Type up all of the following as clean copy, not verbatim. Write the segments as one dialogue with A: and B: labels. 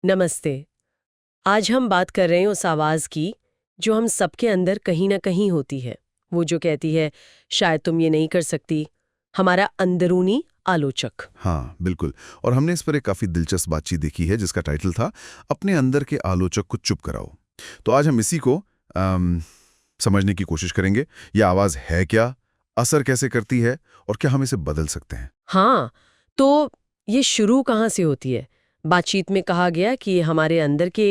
A: नमस्ते। आज हम बात कर रहे हैं उस आवाज की जो हम सबके अंदर कहीं ना कहीं होती है। वो जो कहती है शायद तुम ये नहीं कर सकती। हमारा अंदरूनी आलोचक।
B: हाँ, बिल्कुल। और हमने इस पर एक काफ़ी दिलचस्प बातचीत देखी है जिसका टाइटल था अपने अंदर के आलोचक को चुप कराओ। तो आज हम इसी को समझने की कोशिश करेंगे। यह आवाज़ है क्या, असर कैसे करती है और क्या हम इसे बदल सकते हैं।
A: हाँ, तो ये शुरू कहाँ से होती है? बातचीत में कहा गया कि ये हमारे अंदर के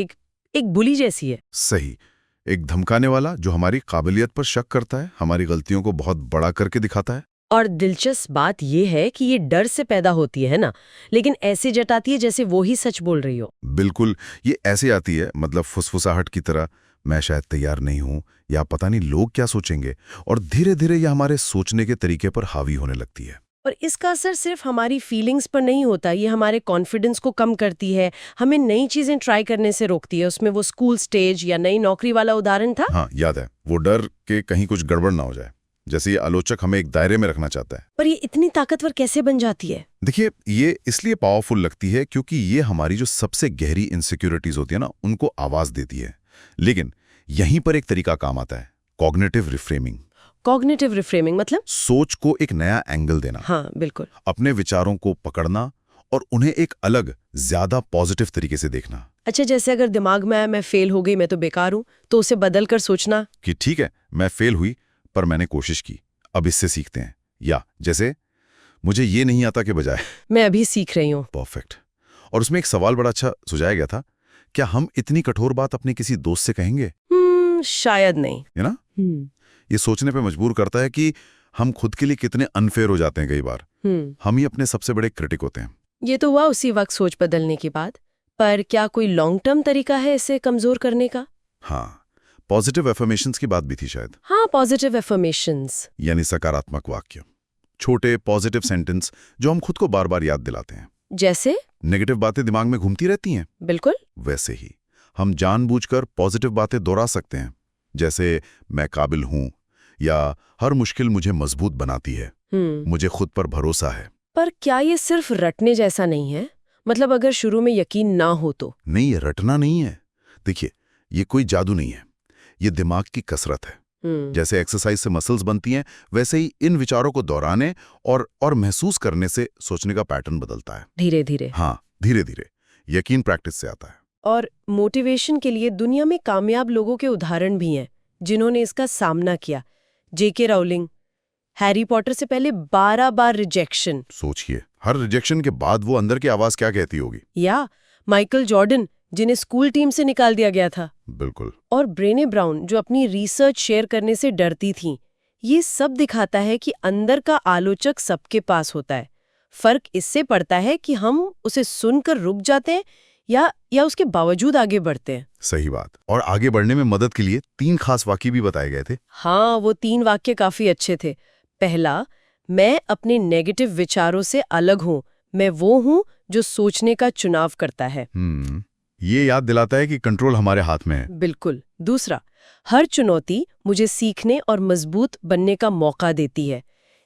A: एक बुली जैसी है।
B: सही। एक धमकाने वाला जो हमारी काबिलियत पर शक करता है, हमारी गलतियों को बहुत बड़ा करके दिखाता है।
A: और दिलचस्प बात ये है कि ये डर से पैदा होती है ना, लेकिन ऐसे जताती है जैसे वो ही सच बोल रही हो।
B: बिल्कुल, ये ऐसे आती है, मतलब फुसफुसाहट की तरह, मैं शायद तैयार नहीं हूँ या पता नहीं लोग क्या सोचेंगे, और धीरे धीरे यह हमारे सोचने के तरीके पर हावी होने लगती है।
A: और इसका असर सिर्फ हमारी फीलिंग्स पर नहीं होता, ये हमारे कॉन्फिडेंस को कम करती है, हमें नई चीजें ट्राई करने से रोकती है। उसमें वो स्कूल स्टेज या नई नौकरी वाला उदाहरण था।
B: हाँ, याद है। वो डर के कहीं कुछ गड़बड़ ना हो जाए, जैसे ये आलोचक हमें एक दायरे में रखना चाहता है।
A: पर ये इतनी ताकतवर कैसे बन जाती है?
B: देखिए, ये इसलिए पावरफुल लगती है क्योंकि ये हमारी जो सबसे गहरी इनसिक्योरिटीज होती है ना, उनको आवाज देती है। लेकिन यहीं पर एक तरीका काम आता है, कॉग्निटिव रिफ्रेमिंग।
A: कॉग्निटिव रिफ्रेमिंग मतलब?
B: सोच को एक नया एंगल देना,
A: हाँ बिल्कुल।
B: अपने विचारों को पकड़ना और उन्हें एक अलग, ज्यादा पॉजिटिव तरीके से देखना।
A: अच्छा, जैसे अगर दिमाग में आया मैं फेल हो गई, मैं तो बेकार हूं, तो उसे बदल कर सोचना
B: कि ठीक है, मैं फेल हुई पर मैंने कोशिश की, अब इससे सीखते हैं। या जैसे मुझे ये नहीं आता के बजाय
A: मैं अभी सीख रही हूँ।
B: परफेक्ट। और उसमें एक सवाल बड़ा अच्छा सुझाया गया था, क्या हम इतनी कठोर बात अपने किसी दोस्त से कहेंगे?
A: शायद नहीं।
B: है ना? ये सोचने पे मजबूर करता है कि हम खुद के लिए कितने अनफेयर हो जाते हैं। कई बार हम ही अपने सबसे बड़े क्रिटिक होते हैं।
A: ये तो हुआ उसी वक्त सोच बदलने की बात। पर क्या कोई लॉन्ग टर्म तरीका है इसे कमजोर करने का?
B: हाँ, पॉजिटिव एफर्मेशंस की बात भी थी शायद।
A: हाँ, पॉजिटिव एफर्मेशंस
B: यानी सकारात्मक वाक्य, छोटे पॉजिटिव सेंटेंस जो हम खुद को बार बार याद दिलाते हैं।
A: जैसे
B: नेगेटिव बातें दिमाग में घूमती रहती हैं,
A: बिल्कुल
B: वैसे ही हम जानबूझकर पॉजिटिव बातें दोहरा सकते हैं। जैसे मैं काबिल हूं, या हर मुश्किल मुझे मजबूत बनाती है, मुझे खुद पर भरोसा है।
A: पर क्या ये सिर्फ रटने जैसा नहीं है? मतलब अगर शुरू में यकीन ना हो तो?
B: नहीं, ये रटना नहीं है। देखिए, ये कोई जादू नहीं है, ये दिमाग की कसरत है। जैसे एक्सरसाइज से मसल्स बनती हैं, वैसे ही इन विचारों को दोहराने और महसूस करने से सोचने का पैटर्न बदलता है।
A: धीरे धीरे।
B: हाँ, धीरे धीरे। यकीन प्रैक्टिस से आता है।
A: और मोटिवेशन के लिए दुनिया में कामयाब लोगों के उदाहरण भी हैं जिन्होंने इसका सामना किया। जेके राउलिंग, हैरी पॉटर से पहले 12 बार रिजेक्शन।
B: सोचिए, हर रिजेक्शन के बाद वो अंदर की आवाज क्या कहती होगी।
A: या माइकल जॉर्डन, जिन्हें स्कूल टीम से निकाल दिया गया था।
B: बिल्कुल।
A: और ब्रेने ब्राउन, जो अपनी रिसर्च शेयर करने से डरती थीं। ये सब दिखाता है कि अंदर का आलोचक सबके पास होता है। फर्क इससे पड़ता है कि हम उसे सुनकर रुक जाते हैं या उसके बावजूद आगे बढ़ते हैं।
B: सही बात। और आगे बढ़ने में मदद के लिए 3 खास वाक्य भी बताए गए थे।
A: हाँ, वो 3 वाक्य काफी अच्छे थे। पहला, मैं अपने नेगेटिव विचारों से अलग हूं, मैं वो हूं जो सोचने का चुनाव करता है।
B: ये याद दिलाता है कि कंट्रोल हमारे हाथ में है।
A: बिल्कुल। दूसरा, हर चुनौती मुझे सीखने और मजबूत बनने का मौका देती है।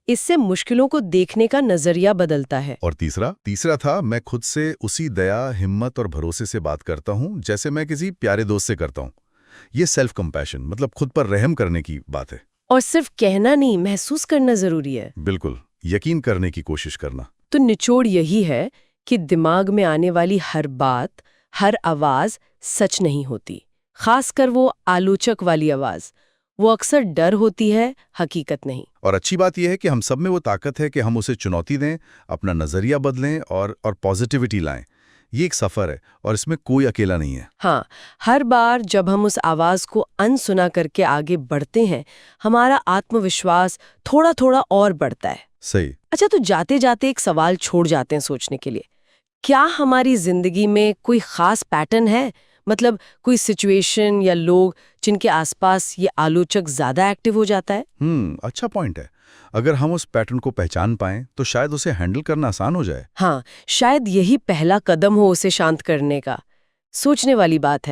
A: इससे मुश्किलों को देखने का नजरिया बदलता है।
B: और तीसरा था, मैं खुद से उसी दया, हिम्मत और भरोसे से बात करता हूं जैसे मैं किसी प्यारे दोस्त से करता हूं। ये सेल्फ कंपैशन, मतलब खुद पर रहम करने की बात है।
A: और सिर्फ कहना नहीं, महसूस करना जरूरी है।
B: बिल्कुल, यकीन करने की कोशिश करना।
A: तो निचोड़ यही है कि दिमाग में आने वाली हर बात, हर आवाज सच नहीं होती। खासकर वो आलोचक वाली आवाज, वो अक्सर डर होती है, हकीकत नहीं।
B: और अच्छी बात यह है कि हम सब में वो ताकत है कि हम उसे चुनौती दें, अपना नजरिया बदलें और पॉजिटिविटी लाएं। ये एक सफर है और इसमें कोई अकेला नहीं है।
A: हाँ, हर बार जब हम उस आवाज को अनसुना करके आगे बढ़ते हैं, हमारा आत्मविश्वास थोड़ा थोड़ा और बढ़ता है।
B: सही।
A: अच्छा, तो जाते जाते एक सवाल छोड़ जाते हैं सोचने के लिए। क्या हमारी जिंदगी में कोई खास पैटर्न है? मतलब कोई सिचुएशन या लोग जिनके आसपास ये आलोचक ज्यादा एक्टिव हो जाता है?
B: अच्छा पॉइंट है। अगर हम उस पैटर्न को पहचान पाएं तो शायद उसे हैंडल करना आसान हो जाए।
A: हाँ, शायद यही पहला कदम हो उसे शांत करने का। सोचने वाली बात है।